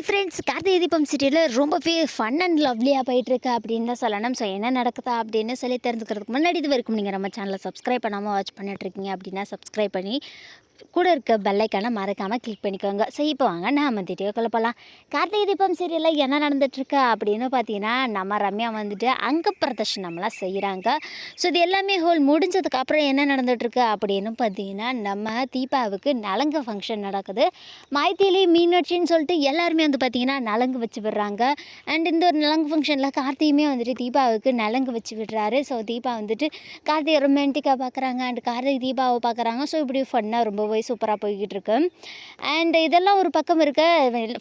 Hi friends, Karthigai Deepam சீரியலில் ரொம்பவே fun and லவ்லியாக போயிட்டுருக்கு அப்படின்னு தான் சொல்லணும். ஸோ என்ன நடக்குதா அப்படின்னு சொல்லி தெரிஞ்சுக்கிறதுக்கு முன்னாடி இது வரைக்கும் நீங்கள் நம்ம சேனலை சப்ஸ்கிரைப் பண்ணாமல் வாட்ச் பண்ணிட்டுருக்கீங்க அப்படின்னா சப்ஸ்கிரைப் பண்ணி கூட இருக்க பெல்லைக்கான மறக்காமல் கிளிக் பண்ணிக்கோங்க. ஸோ இப்போ வாங்க நம்ம வீடியோக்குள்ள போகலாம். கார்த்திகை தீபம் சீரியலில் என்ன நடந்துட்டுருக்கு அப்படின்னு பார்த்தீங்கன்னா, நம்ம ரம்யா வந்துட்டு அங்க பிரதர்ஷனம்லாம் செய்கிறாங்க. ஸோ இது எல்லாமே ஹோல் முடிஞ்சதுக்கப்புறம் என்ன நடந்துகிட்ருக்கு அப்படின்னு பார்த்தீங்கன்னா, நம்ம தீபாவுக்கு நலங்கு ஃபங்க்ஷன் நடக்குது. மைத்திலி மீனாட்சின்னு சொல்லிட்டு எல்லாருமே வந்து பார்த்திங்கன்னா நலங்கு வச்சு விடுறாங்க. அண்ட் இந்த ஒரு நலங்கு ஃபங்க்ஷனில் கார்த்தியுமே வந்துட்டு தீபாவுக்கு நலங்கு வச்சு விடுறாரு. ஸோ தீபா வந்துட்டு கார்த்திகை ரொமான்டிக்காக பார்க்குறாங்க அண்ட் கார்த்திகை தீபாவை பார்க்குறாங்க. ஸோ இப்படி ஃபன்னாக ரொம்பவே சூப்பராக போய்கிட்டு இருக்கு. அண்ட் இதெல்லாம் ஒரு பக்கம் இருக்க,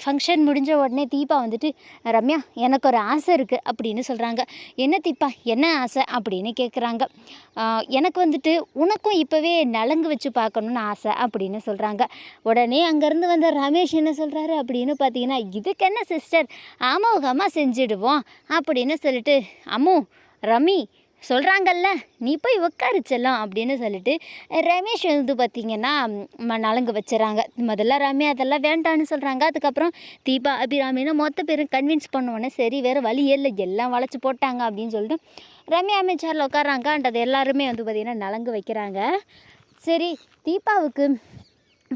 ஃபங்க்ஷன் முடிஞ்ச உடனே தீபா வந்துட்டு ரம்யா எனக்கு ஒரு ஆசை இருக்குது அப்படின்னு சொல்கிறாங்க. என்ன தீபா, என்ன ஆசை அப்படின்னு கேட்குறாங்க. எனக்கு வந்துட்டு உனக்கும் இப்போவே நலங்கு வச்சு பார்க்கணுன்னு ஆசை அப்படின்னு சொல்கிறாங்க. உடனே அங்கேருந்து வந்த ரமேஷ் என்ன சொல்கிறாரு அப்படின்னு பார்த்தீங்கன்னா, இதுக்கு என்ன சிஸ்டர், அமோகமாக செஞ்சிடுவோம் அப்படின்னு சொல்லிட்டு, அம்மு ரமி சொல்கிறாங்கல்ல, நீ போய் உட்காரு செல்லம் அப்படின்னு சொல்லிட்டு ரமேஷ் வந்து பார்த்திங்கன்னா நலங்கு வச்சுறாங்க. முதல்ல ரம்யா அதெல்லாம் வேண்டான்னு சொல்கிறாங்க. அதுக்கப்புறம் தீபா அபிராமின்னு மொத்த பேரும் கன்வின்ஸ் பண்ணுவோன்னே சரி வேறு வழி இல்லை, எல்லாம் வளைச்சி போட்டாங்க அப்படின்னு சொல்லிட்டு ரம்யா அமைச்சரில் உட்காராங்க. அண்ட் அது எல்லாருமே வந்து பார்த்திங்கன்னா நலங்கு வைக்கிறாங்க. சரி, தீபாவுக்கு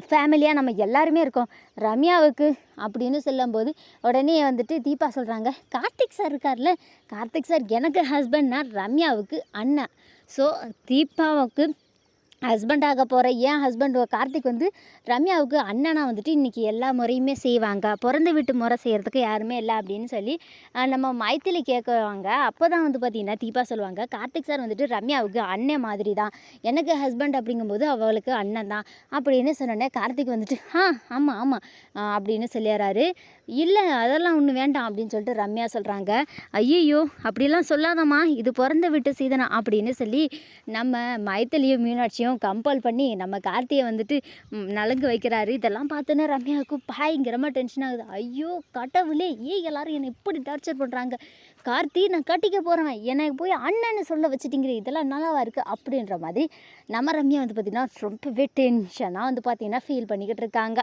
ஃபேமிலியாக நம்ம எல்லாருமே இருக்கோம், ரம்யாவுக்கு அப்படின்னு சொல்லும்போது உடனே வந்துட்டு தீபா சொல்கிறாங்க, கார்த்திக் சார் இருக்கார்ல, கார்த்திக் சார் எனக்கு ஹஸ்பண்ட்னா ரம்யாவுக்கு அண்ணா. ஸோ தீபாவுக்கு ஹஸ்பண்டாக போகிற என் ஹஸ்பண்ட் கார்த்திக் வந்து ரம்யாவுக்கு அண்ணனா வந்துட்டு இன்றைக்கி எல்லா முறையுமே செய்வாங்க, பிறந்த வீட்டு முறை செய்கிறதுக்கு யாருமே இல்லை அப்படின்னு சொல்லி நம்ம மைத்திலி கேட்குவாங்க. அப்போ தான் வந்து பார்த்திங்கன்னா தீபா சொல்லுவாங்க, கார்த்திக் சார் வந்துட்டு ரம்யாவுக்கு அண்ணன் மாதிரி தான், எனக்கு ஹஸ்பண்ட் அப்படிங்கும்போது அவளுக்கு அண்ணன் தான் அப்படின்னு சொன்னோடனே கார்த்திக் வந்துட்டு ஆமாம் ஆமாம் அப்படின்னு சொல்லிடுறாரு. இல்லை அதெல்லாம் ஒன்றும் வேண்டாம் அப்படின்னு சொல்லிட்டு ரம்யா சொல்கிறாங்க. ஐயோ அப்படிலாம் சொல்லாதம்மா, இது பிறந்த வீட்டு சீதனம் அப்படின்னு சொல்லி நம்ம மைத்திலியும் மீனாட்சியும் கம்பல் பண்ணி நம்ம கார்த்தியை வந்துட்டு நலங்கு வைக்கிறாரு. இதெல்லாம் பார்த்தோன்னா ரம்யாவுக்கு பயங்கரமாக டென்ஷன் ஆகுது. ஐயோ கடவுளே, எல்லாரும் என்னை இப்படி டார்ச்சர் பண்ணுறாங்க, கார்த்தி நான் கட்டிக்க போகிறேன், எனக்கு போய் அண்ணன்னு சொல்ல வச்சுட்டிங்கிற, இதெல்லாம் நல்லாவா இருக்குது அப்படின்ற மாதிரி நம்ம ரம்யா வந்து பார்த்திங்கன்னா ரொம்பவே டென்ஷனாக வந்து பார்த்திங்கன்னா ஃபீல் பண்ணிக்கிட்டு இருக்காங்க.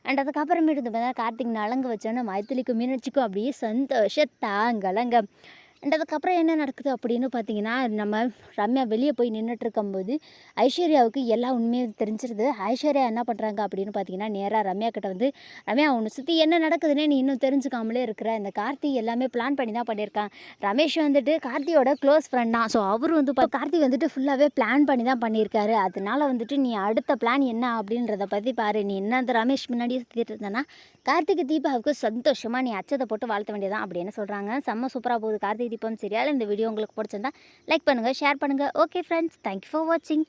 அண்ட் அதுக்கப்புறமேட்டு வந்து பார்த்தீங்கன்னா கார்த்திக் நலங்கு வச்சோன்னா மைத்திலிக்கும் மீனாட்சிக்கும் அப்படியே சந்தோஷத்தாங்கலங்க. அண்ட் அதுக்கப்புறம் என்ன நடக்குது அப்படின்னு பார்த்தீங்கன்னா, நம்ம ரம்யா வெளியே போய் நின்றுட்டுருக்கும்போது ஐஸ்வர்யாவுக்கு எல்லா உண்மையும் தெரிஞ்சிருது. ஐஸ்வர்யா என்ன பண்ணுறாங்க அப்படின்னு பார்த்தீங்கன்னா, நேராக ரம்யா கிட்ட வந்து, ரம்யா உன்னை சுற்றி என்ன நடக்குதுன்னே நீ இன்னும் தெரிஞ்சுக்காமலே இருக்கிற, இந்த கார்த்தி எல்லாமே பிளான் பண்ணி தான் பண்ணியிருக்கான். ரமேஷ் வந்துட்டு கார்த்தியோட க்ளோஸ் ஃப்ரெண்ட் தான். ஸோ அவர் வந்து கார்த்தி வந்துட்டு ஃபுல்லாகவே பிளான் பண்ணி தான் பண்ணியிருக்காரு. அதனால வந்துட்டு நீ அடுத்த பிளான் என்ன அப்படின்றத பற்றி பாரு, நீ என்ன அந்த ரமேஷ் முன்னாடியே சுற்றிட்டு இருந்தேன்னா கார்த்திக் தீபாவுக்கு சந்தோஷமாக நீ அச்சத்தை போட்டு வாழ்த்த வேண்டியதான் அப்படின்னு சொல்கிறாங்க. செம்ம சூப்பராக போகுது கார்த்திகை தீபம் சீரியல். இந்த வீடியோ உங்களுக்கு பிடிச்சிருந்தா லைக் பண்ணுங்கள், ஷேர் பண்ணுங்கள். ஓகே ஃப்ரெண்ட்ஸ், தேங்க்யூ ஃபார் வாட்சிங்.